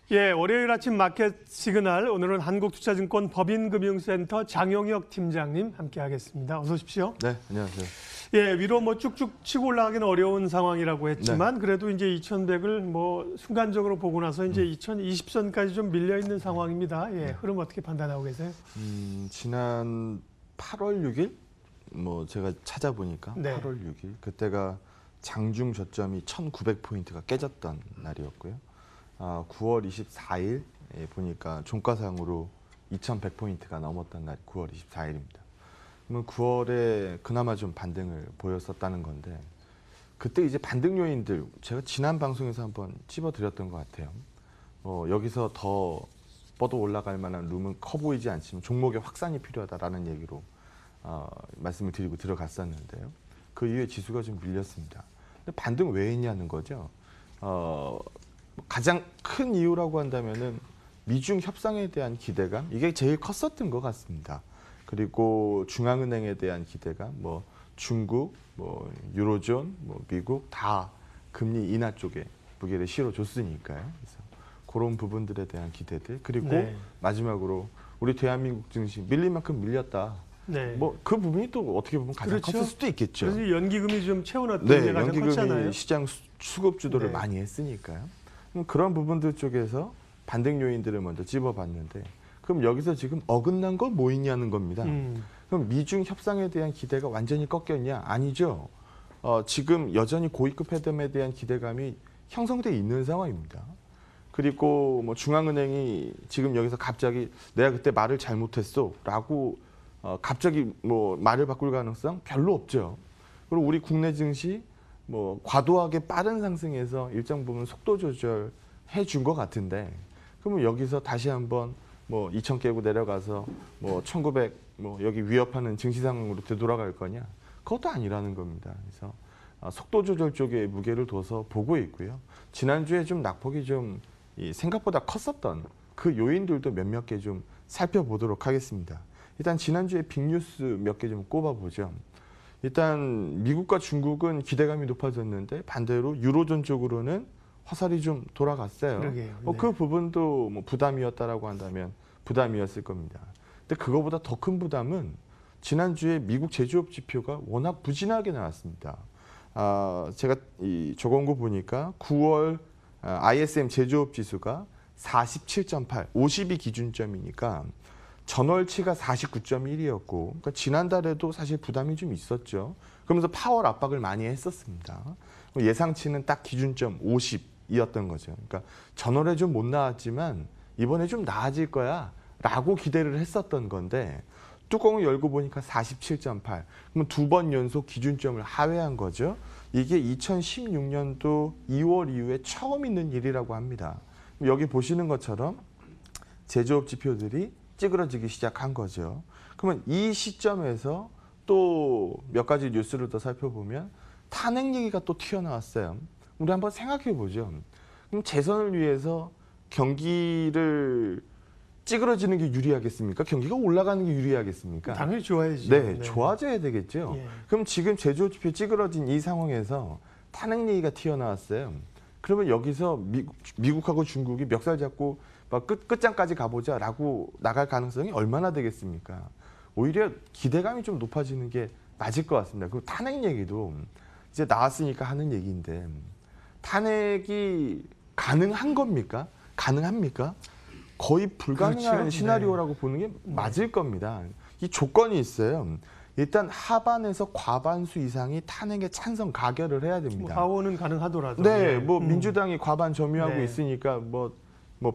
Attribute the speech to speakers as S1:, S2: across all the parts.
S1: 예, 월요일 아침 마켓 시그널, 오늘은 한국투자증권 법인금융센터 장용혁 팀장님 함께하겠습니다. 어서 오십시오.
S2: 네, 안녕하세요.
S1: 예, 위로 뭐 쭉쭉 치고 올라가기는 어려운 상황이라고 했지만
S2: 네.
S1: 그래도 이제 2,100을 뭐 순간적으로 보고 나서 이제 2,020선까지 좀 밀려 있는 상황입니다. 예, 흐름 어떻게 판단하고 계세요?
S2: 지난 8월 6일 뭐 제가 찾아보니까
S1: 네.
S2: 8월 6일 그때가 장중 저점이 1,900포인트가 깨졌던 날이었고요. 9월 24일 보니까 종가상으로 2,100포인트가 넘었던 날이 9월 24일입니다. 그러면 9월에 그나마 좀 반등을 보였었다는 건데 그때 이제 반등 요인들 제가 지난 방송에서 한번 찝어드렸던 것 같아요. 여기서 더 뻗어 올라갈 만한 룸은 커 보이지 않지만 종목의 확산이 필요하다라는 얘기로 말씀을 드리고 들어갔었는데요. 그 이후에 지수가 좀 밀렸습니다. 근데 반등 왜 했냐는 거죠. 가장 큰 이유라고 한다면은 미중 협상에 대한 기대감 이게 제일 컸었던 것 같습니다. 그리고 중앙은행에 대한 기대감, 뭐 중국, 뭐 유로존, 뭐 미국 다 금리 인하 쪽에 무게를 실어줬으니까요. 그래서 그런 부분들에 대한 기대들 그리고
S1: 네.
S2: 마지막으로 우리 대한민국 증시 밀릴 만큼 밀렸다.
S1: 네.
S2: 뭐 그 부분이 또 어떻게 보면 가장
S1: 그렇죠.
S2: 컸을 수도 있겠죠.
S1: 그래서 연기금이 좀 채워놨던
S2: 네,
S1: 게 가장 컸잖아요.
S2: 연기금이 시장 수급 주도를
S1: 네.
S2: 많이 했으니까요. 그런 부분들 쪽에서 반등 요인들을 먼저 찝어봤는데 그럼 여기서 지금 어긋난 건 뭐 있냐는 겁니다. 그럼 미중 협상에 대한 기대가 완전히 꺾였냐? 아니죠. 지금 여전히 고위급 회담에 대한 기대감이 형성돼 있는 상황입니다. 그리고 뭐 중앙은행이 지금 여기서 갑자기 내가 그때 말을 잘못했어라고 갑자기 뭐 말을 바꿀 가능성 별로 없죠. 그리고 우리 국내 증시 뭐 과도하게 빠른 상승에서 일정 부분 속도 조절 해준 것 같은데 그러면 여기서 다시 한번 뭐 2,000 깨고 내려가서 뭐 1,900 뭐 여기 위협하는 증시 상황으로 되돌아갈 거냐? 그것도 아니라는 겁니다. 그래서 속도 조절 쪽에 무게를 둬서 보고 있고요. 지난주에 좀 낙폭이 좀 생각보다 컸었던 그 요인들도 몇몇 개 좀 살펴보도록 하겠습니다. 일단 지난주에 빅뉴스 몇 개 좀 꼽아보죠. 일단 미국과 중국은 기대감이 높아졌는데 반대로 유로존 쪽으로는 화살이 좀 돌아갔어요.
S1: 그러게요. 네.
S2: 그 부분도 뭐 부담이었다라고 한다면 부담이었을 겁니다. 근데 그거보다 더 큰 부담은 지난주에 미국 제조업 지표가 워낙 부진하게 나왔습니다. 제가 이 저건고 보니까 9월 ISM 제조업 지수가 47.8, 50이 기준점이니까 전월치가 49.1이었고 그러니까 지난달에도 사실 부담이 좀 있었죠. 그러면서 파월 압박을 많이 했었습니다. 예상치는 딱 기준점 50이었던 거죠. 그러니까 전월에 좀 못 나왔지만 이번에 좀 나아질 거야 라고 기대를 했었던 건데 뚜껑을 열고 보니까 47.8. 그러면 두 번 연속 기준점을 하회한 거죠. 이게 2016년도 2월 이후에 처음 있는 일이라고 합니다. 여기 보시는 것처럼 제조업 지표들이 찌그러지기 시작한 거죠. 그러면 이 시점에서 또 몇 가지 뉴스를 더 살펴보면 탄핵 얘기가 또 튀어나왔어요. 우리 한번 생각해 보죠. 그럼 재선을 위해서 경기를 찌그러지는 게 유리하겠습니까? 경기가 올라가는 게 유리하겠습니까?
S1: 당연히 좋아야죠.
S2: 네, 좋아져야 되겠죠.
S1: 예.
S2: 그럼 지금 제조업 지표 찌그러진 이 상황에서 탄핵 얘기가 튀어나왔어요. 그러면 여기서 미국하고 중국이 멱살 잡고 끝장까지 가보자라고 나갈 가능성이 얼마나 되겠습니까? 오히려 기대감이 좀 높아지는 게 맞을 것 같습니다. 그리고 탄핵 얘기도 이제 나왔으니까 하는 얘기인데 탄핵이 가능한 겁니까? 가능합니까? 거의 불가능한
S1: 그렇죠.
S2: 시나리오라고 보는 게 맞을 겁니다. 이 조건이 있어요. 일단 하반에서 과반수 이상이 탄핵에 찬성 가결을 해야 됩니다.
S1: 뭐 하원은 가능하더라도.
S2: 네,
S1: 예.
S2: 뭐 민주당이 과반 점유하고
S1: 네.
S2: 있으니까 뭐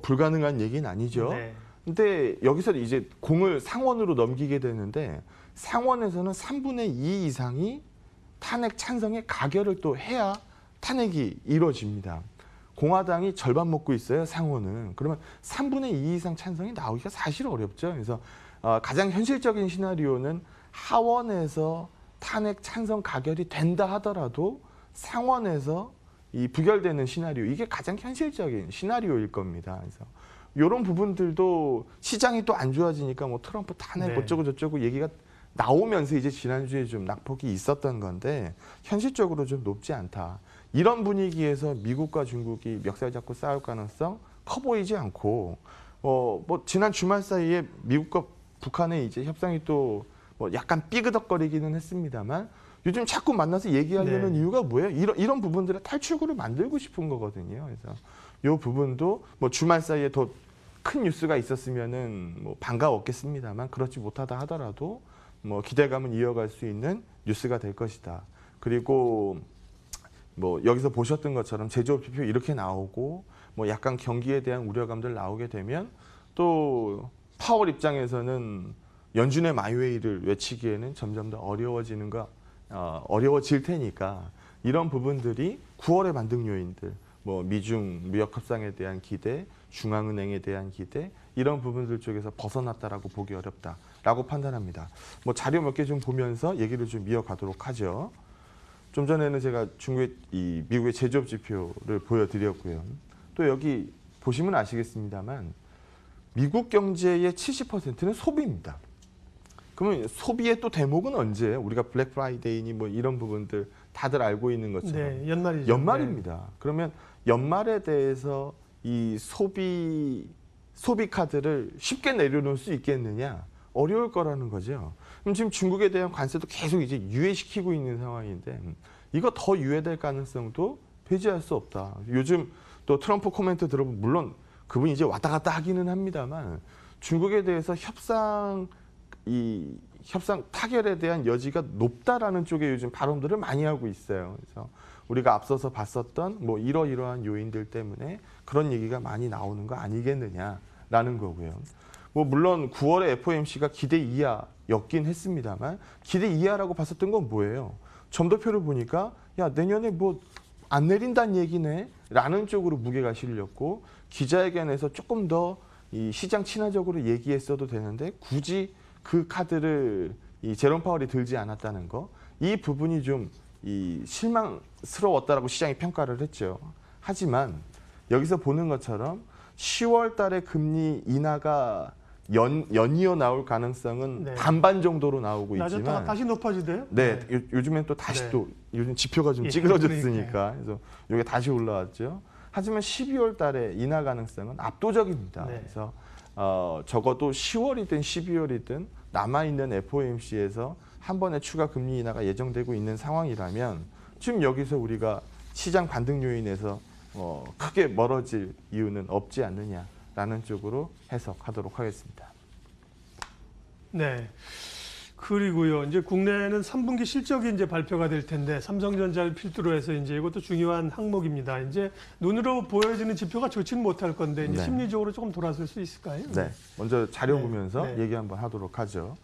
S2: 불가능한 얘기는 아니죠.
S1: 네.
S2: 근데 여기서 이제 공을 상원으로 넘기게 되는데 상원에서는 3분의 2 이상이 탄핵 찬성에 가결을 또 해야 탄핵이 이루어집니다. 공화당이 절반 먹고 있어요, 상원은. 그러면 3분의 2 이상 찬성이 나오기가 사실 어렵죠. 그래서 가장 현실적인 시나리오는 하원에서 탄핵 찬성 가결이 된다 하더라도 상원에서 이 부결되는 시나리오, 이게 가장 현실적인 시나리오일 겁니다. 그래서 이런 부분들도 시장이 또 안 좋아지니까 뭐 트럼프 탄핵 어쩌고 저쩌고 얘기가 나오면서 이제 지난주에 좀 낙폭이 있었던 건데 현실적으로 좀 높지 않다. 이런 분위기에서 미국과 중국이 멱살 잡고 싸울 가능성 커 보이지 않고 뭐 지난 주말 사이에 미국과 북한의 이제 협상이 또 뭐 약간 삐그덕거리기는 했습니다만 요즘 자꾸 만나서 얘기하려는
S1: 네.
S2: 이유가 뭐예요? 이런 부분들의 탈출구를 만들고 싶은 거거든요. 그래서 이 부분도 뭐 주말 사이에 더 큰 뉴스가 있었으면은 뭐 반가웠겠습니다만 그렇지 못하다 하더라도 뭐 기대감은 이어갈 수 있는 뉴스가 될 것이다. 그리고 뭐 여기서 보셨던 것처럼 제조업 지표 이렇게 나오고 뭐 약간 경기에 대한 우려감들 나오게 되면 또 파월 입장에서는 연준의 마이웨이를 외치기에는 점점 더 어려워질 테니까 이런 부분들이 9월의 반등 요인들, 뭐 미중 무역 협상에 대한 기대, 중앙은행에 대한 기대 이런 부분들 쪽에서 벗어났다라고 보기 어렵다라고 판단합니다. 뭐 자료 몇 개 좀 보면서 얘기를 좀 이어가도록 하죠. 좀 전에는 제가 이 미국의 제조업 지표를 보여드렸고요. 또 여기 보시면 아시겠습니다만 미국 경제의 70%는 소비입니다. 그러면 소비의 또 대목은 언제예요? 우리가 블랙 프라이데이니 뭐 이런 부분들 다들 알고 있는 것처럼
S1: 네, 연말이죠.
S2: 연말입니다.
S1: 네.
S2: 그러면 연말에 대해서 이 소비 카드를 쉽게 내려놓을 수 있겠느냐? 어려울 거라는 거죠. 그럼 지금 중국에 대한 관세도 계속 이제 유예시키고 있는 상황인데 이거 더 유예될 가능성도 배제할 수 없다. 요즘 또 트럼프 코멘트 들어보면 물론 그분이 이제 왔다 갔다 하기는 합니다만 중국에 대해서 협상 타결에 대한 여지가 높다라는 쪽에 요즘 발언들을 많이 하고 있어요. 그래서 우리가 앞서서 봤었던 뭐 이러이러한 요인들 때문에 그런 얘기가 많이 나오는 거 아니겠느냐라는 거고요. 뭐 물론 9월에 FOMC가 기대 이하였긴 했습니다만 기대 이하라고 봤었던 건 뭐예요? 점도표를 보니까 야 내년에 뭐 안 내린다는 얘기네 라는 쪽으로 무게가 실렸고 기자회견에서 조금 더 이 시장 친화적으로 얘기했어도 되는데 굳이 그 카드를 이 제롬 파월이 들지 않았다는 거, 이 부분이 좀 이 실망스러웠다라고 시장이 평가를 했죠. 하지만 여기서 보는 것처럼 10월 달에 금리 인하가 연이어 나올 가능성은
S1: 네.
S2: 반반 정도로 나오고
S1: 낮았다가
S2: 있지만
S1: 다시 높아지대요?
S2: 네, 요즘엔 또 다시
S1: 네.
S2: 또 요즘 지표가 좀
S1: 예,
S2: 찌그러졌으니까 그래서 이게 다시 올라왔죠. 하지만 12월 달에 인하 가능성은 압도적입니다.
S1: 네.
S2: 그래서 적어도 10월이든 12월이든 남아있는 FOMC에서 한 번의 추가 금리 인하가 예정되고 있는 상황이라면 지금 여기서 우리가 시장 반등 요인에서 크게 멀어질 이유는 없지 않느냐라는 쪽으로 해석하도록 하겠습니다.
S1: 네. 그리고요, 이제 국내는 3분기 실적이 이제 발표가 될 텐데 삼성전자를 필두로 해서 이제 이것도 중요한 항목입니다. 이제 눈으로 보여지는 지표가 좋지는 못할 건데 이제
S2: 네.
S1: 심리적으로 조금 돌아설 수 있을까요?
S2: 네, 먼저 자료
S1: 네.
S2: 보면서
S1: 네.
S2: 얘기 한번 하도록 하죠.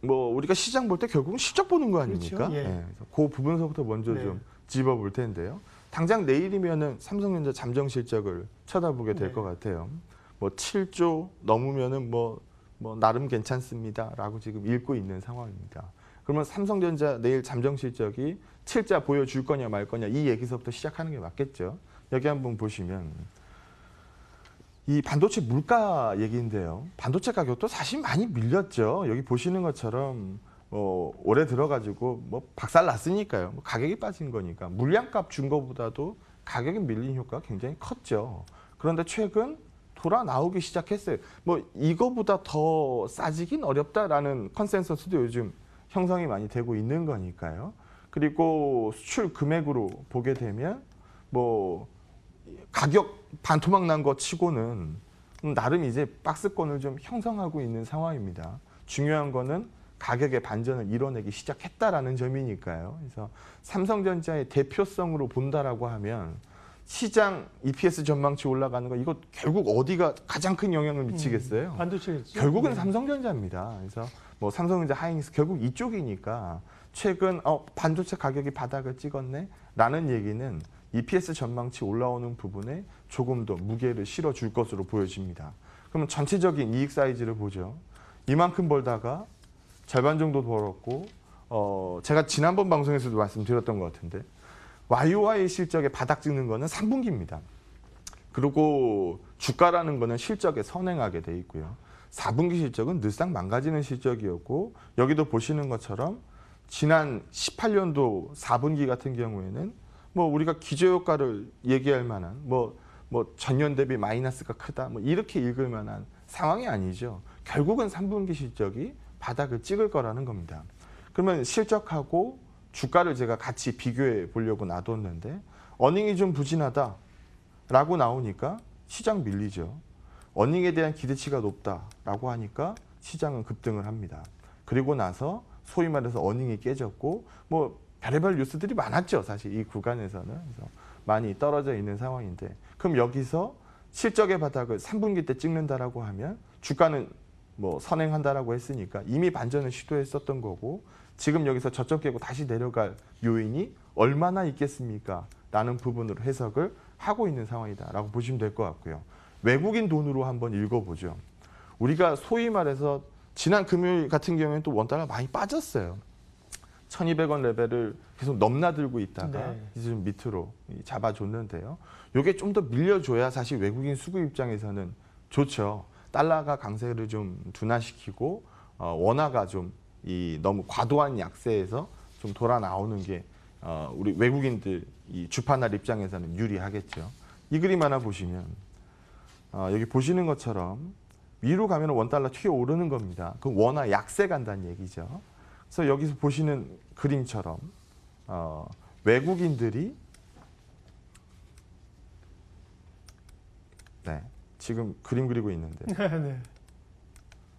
S2: 뭐 우리가 시장 볼 때 결국은 실적 보는 거 아닙니까?
S1: 그렇죠. 예.
S2: 네, 그래서 그 부분서부터 먼저
S1: 네.
S2: 좀 짚어볼 텐데요. 당장 내일이면은 삼성전자 잠정 실적을 쳐다보게 될
S1: 네.
S2: 것 같아요. 뭐 7조 넘으면은 뭐 나름 괜찮습니다라고 지금 읽고 있는 상황입니다. 그러면 삼성전자 내일 잠정 실적이 7자 보여줄 거냐 말 거냐 이 얘기서부터 시작하는 게 맞겠죠. 여기 한번 보시면 이 반도체 물가 얘기인데요. 반도체 가격도 사실 많이 밀렸죠. 여기 보시는 것처럼 올해 들어가지고 뭐 박살 났으니까요. 뭐 가격이 빠진 거니까 물량값 준 거보다도 가격이 밀린 효과가 굉장히 컸죠. 그런데 최근 돌아 나오기 시작했어요. 뭐 이거보다 더 싸지긴 어렵다라는 컨센서스도 요즘 형성이 많이 되고 있는 거니까요. 그리고 수출 금액으로 보게 되면 뭐 가격 반토막 난 거 치고는 나름 이제 박스권을 좀 형성하고 있는 상황입니다. 중요한 거는 가격의 반전을 이뤄내기 시작했다라는 점이니까요. 그래서 삼성전자의 대표성으로 본다라고 하면 시장 EPS 전망치 올라가는 거 이거 결국 어디가 가장 큰 영향을 미치겠어요?
S1: 반도체겠죠.
S2: 결국은
S1: 네.
S2: 삼성전자입니다. 그래서 뭐 삼성전자, 하이닉스 결국 이쪽이니까 최근 반도체 가격이 바닥을 찍었네 라는 얘기는 EPS 전망치 올라오는 부분에 조금 더 무게를 실어줄 것으로 보여집니다. 그러면 전체적인 이익 사이즈를 보죠. 이만큼 벌다가 절반 정도 벌었고 제가 지난번 방송에서도 말씀드렸던 것 같은데 YOY 실적에 바닥 찍는 거는 3분기입니다. 그리고 주가라는 거는 실적에 선행하게 돼 있고요. 4분기 실적은 늘상 망가지는 실적이었고 여기도 보시는 것처럼 지난 18년도 4분기 같은 경우에는 뭐 우리가 기저효과를 얘기할 만한 뭐 전년 대비 마이너스가 크다 뭐 이렇게 읽을 만한 상황이 아니죠. 결국은 3분기 실적이 바닥을 찍을 거라는 겁니다. 그러면 실적하고 주가를 제가 같이 비교해 보려고 놔뒀는데 어닝이 좀 부진하다라고 나오니까 시장 밀리죠. 어닝에 대한 기대치가 높다라고 하니까 시장은 급등을 합니다. 그리고 나서 소위 말해서 어닝이 깨졌고 뭐 별의별 뉴스들이 많았죠. 사실 이 구간에서는. 그래서 많이 떨어져 있는 상황인데 그럼 여기서 실적의 바닥을 3분기 때 찍는다라고 하면 주가는 뭐 선행한다라고 했으니까 이미 반전을 시도했었던 거고 지금 여기서 저점 깨고 다시 내려갈 요인이 얼마나 있겠습니까? 라는 부분으로 해석을 하고 있는 상황이다라고 보시면 될 것 같고요. 외국인 돈으로 한번 읽어보죠. 우리가 소위 말해서 지난 금요일 같은 경우에는 또 원달러 많이 빠졌어요. 1,200원 레벨을 계속 넘나들고 있다가
S1: 네.
S2: 이제 좀 밑으로 잡아줬는데요. 이게 좀 더 밀려줘야 사실 외국인 수급 입장에서는 좋죠. 달러가 강세를 좀 둔화시키고 원화가 좀 이 너무 과도한 약세에서 좀 돌아 나오는 게 우리 외국인들 이 주판날 입장에서는 유리하겠죠. 이 그림 하나 보시면 여기 보시는 것처럼 위로 가면 원달러 튀어 오르는 겁니다. 그 원화 약세 간다는 얘기죠. 그래서 여기서 보시는 그림처럼 외국인들이 네, 지금 그림 그리고 있는데
S1: 네.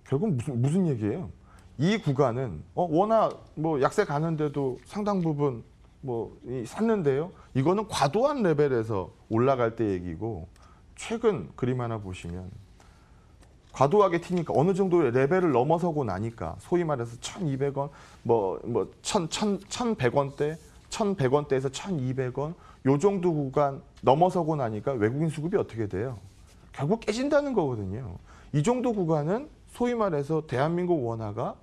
S2: 결국 무슨 얘기예요? 이 구간은 원화 뭐 약세 가는데도 상당 부분 뭐 샀는데요. 이거는 과도한 레벨에서 올라갈 때 얘기고 최근 그림 하나 보시면 과도하게 튀니까 어느 정도의 레벨을 넘어서고 나니까 소위 말해서 1,200원, 1,100원대, 1,100원대에서 1,200원 요 정도 구간 넘어서고 나니까 외국인 수급이 어떻게 돼요? 결국 깨진다는 거거든요. 이 정도 구간은 소위 말해서 대한민국 원화가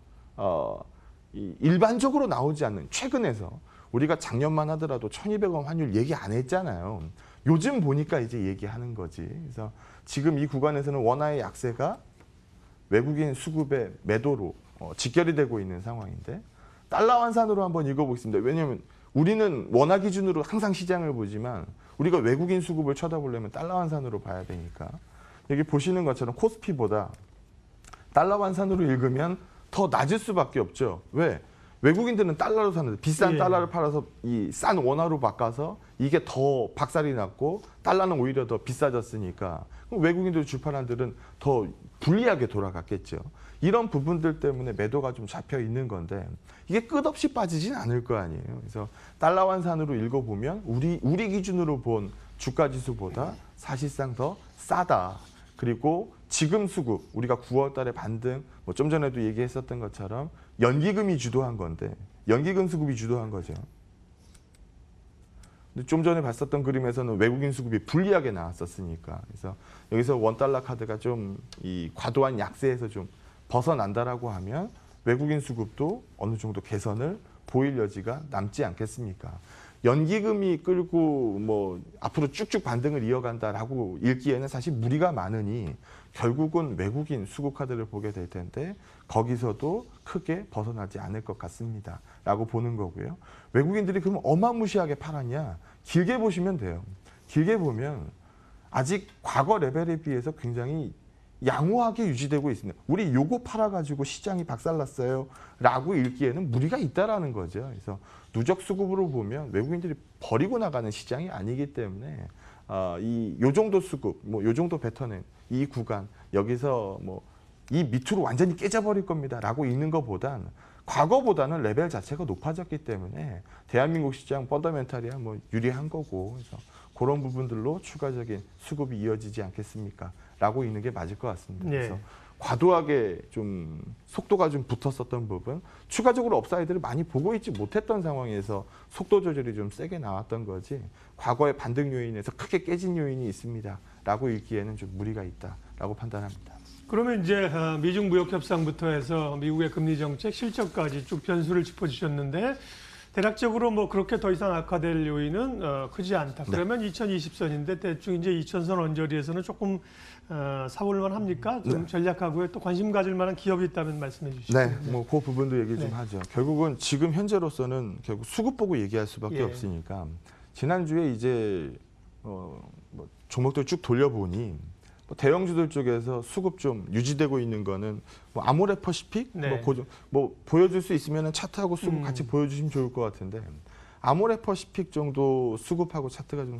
S2: 일반적으로 나오지 않는 최근에서 우리가 작년만 하더라도 1,200원 환율 얘기 안 했잖아요. 요즘 보니까 이제 얘기하는 거지. 그래서 지금 이 구간에서는 원화의 약세가 외국인 수급의 매도로 직결이 되고 있는 상황인데 달러 환산으로 한번 읽어보겠습니다. 왜냐하면 우리는 원화 기준으로 항상 시장을 보지만 우리가 외국인 수급을 쳐다보려면 달러 환산으로 봐야 되니까 여기 보시는 것처럼 코스피보다 달러 환산으로 읽으면 더 낮을 수밖에 없죠. 왜? 외국인들은 달러로 사는데 비싼 달러를 팔아서 이 싼 원화로 바꿔서 이게 더 박살이 났고 달러는 오히려 더 비싸졌으니까 그럼 외국인들 주판한들은 더 불리하게 돌아갔겠죠. 이런 부분들 때문에 매도가 좀 잡혀 있는 건데 이게 끝없이 빠지진 않을 거 아니에요. 그래서 달러 환산으로 읽어보면 우리 기준으로 본 주가 지수보다 사실상 더 싸다. 그리고 지금 수급 우리가 9월 달에 반등 뭐 좀 전에도 얘기했었던 것처럼 연기금이 주도한 건데 연기금 수급이 주도한 거죠. 근데 좀 전에 봤었던 그림에서는 외국인 수급이 불리하게 나왔었으니까 그래서 여기서 원달러 카드가 좀 이 과도한 약세에서 좀 벗어난다라고 하면 외국인 수급도 어느 정도 개선을 보일 여지가 남지 않겠습니까? 연기금이 끌고 뭐 앞으로 쭉쭉 반등을 이어간다라고 읽기에는 사실 무리가 많으니 결국은 외국인 수급 카드를 보게 될 텐데 거기서도 크게 벗어나지 않을 것 같습니다. 라고 보는 거고요. 외국인들이 그러면 어마무시하게 팔았냐? 길게 보시면 돼요. 길게 보면 아직 과거 레벨에 비해서 굉장히 양호하게 유지되고 있습니다. 우리 요거 팔아가지고 시장이 박살났어요. 라고 읽기에는 무리가 있다라는 거죠. 그래서 누적 수급으로 보면 외국인들이 버리고 나가는 시장이 아니기 때문에 요 정도 수급, 뭐 요 정도 뱉어낸 이 구간 여기서 뭐 이 밑으로 완전히 깨져버릴 겁니다라고 읽는 것보단 과거보다는 레벨 자체가 높아졌기 때문에 대한민국 시장 펀더멘탈이야 뭐 유리한 거고 그래서 그런 부분들로 추가적인 수급이 이어지지 않겠습니까? 라고 읽는 게 맞을 것 같습니다.
S1: 네.
S2: 그래서 과도하게 좀 속도가 좀 붙었었던 부분, 추가적으로 업사이드를 많이 보고 있지 못했던 상황에서 속도 조절이 좀 세게 나왔던 거지 과거의 반등 요인에서 크게 깨진 요인이 있습니다. 라고 읽기에는 좀 무리가 있다라고 판단합니다.
S1: 그러면 이제 미중 무역 협상부터 해서 미국의 금리 정책 실적까지 쭉 변수를 짚어주셨는데 대략적으로 뭐 그렇게 더 이상 악화될 요인은 크지 않다. 그러면 2020선인데 대충 이제 2000선 언저리에서는 조금 사볼만 합니까? 좀 전략하고요. 또 관심 가질 만한 기업이 있다면 말씀해 주시죠.
S2: 네, 뭐 그 부분도 얘기 좀 하죠. 결국은 지금 현재로서는 결국 수급 보고 얘기할 수밖에 없으니까 지난주에 이제 뭐 종목들 쭉 돌려보니 뭐 대형주들 쪽에서 수급 좀 유지되고 있는 거는 뭐 아모레퍼시픽
S1: 네.
S2: 뭐 보여줄 수 있으면 차트하고 수급 같이 보여주시면 좋을 것 같은데 아모레퍼시픽 정도 수급하고 차트가 좀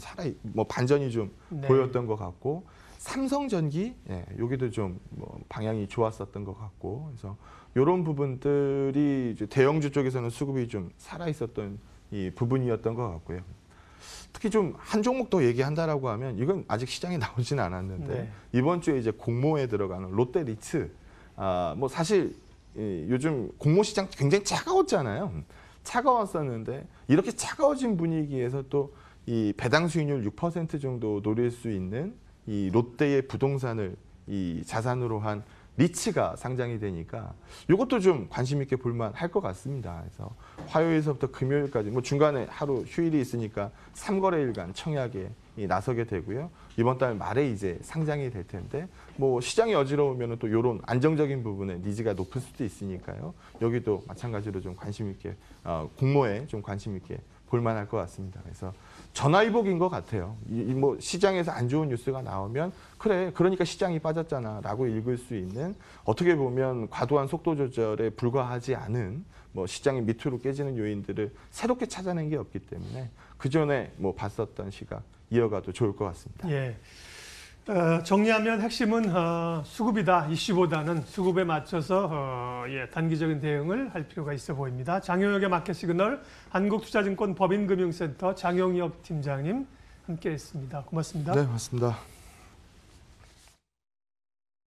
S2: 뭐 반전이 좀
S1: 네.
S2: 보였던 것 같고 삼성전기 여기도 좀 뭐 방향이 좋았었던 것 같고 그래서 이런 부분들이 이제 대형주 쪽에서는 수급이 좀 살아 있었던 이 부분이었던 것 같고요. 특히 좀 한 종목 더 얘기한다라고 하면 이건 아직 시장에 나오지는 않았는데
S1: 네.
S2: 이번 주에 이제 공모에 들어가는 롯데리츠 뭐 사실 요즘 공모 시장 굉장히 차가웠잖아요. 차가웠었는데 이렇게 차가워진 분위기에서 또 이 배당 수익률 6% 정도 노릴 수 있는 이 롯데의 부동산을 이 자산으로 한 리츠가 상장이 되니까 이것도 좀 관심 있게 볼만 할 것 같습니다. 그래서 화요일서부터 금요일까지 뭐 중간에 하루 휴일이 있으니까 3거래일간 청약에 나서게 되고요. 이번 달 말에 이제 상장이 될 텐데 뭐 시장이 어지러우면 또 이런 안정적인 부분에 니즈가 높을 수도 있으니까요. 여기도 마찬가지로 좀 관심 있게 공모에 좀 관심 있게 볼만할 것 같습니다. 그래서 전화위복인 것 같아요. 뭐 시장에서 안 좋은 뉴스가 나오면 그래 그러니까 시장이 빠졌잖아라고 읽을 수 있는 어떻게 보면 과도한 속도 조절에 불과하지 않은 뭐 시장이 밑으로 깨지는 요인들을 새롭게 찾아낸 게 없기 때문에 그 전에 뭐 봤었던 시각 이어가도 좋을 것 같습니다.
S1: 예. 정리하면 핵심은 수급이다. 이슈보다는 수급에 맞춰서 단기적인 대응을 할 필요가 있어 보입니다. 장영혁의 마켓 시그널 한국투자증권 법인금융센터 장영혁 팀장님 함께했습니다. 고맙습니다.
S2: 네, 맞습니다.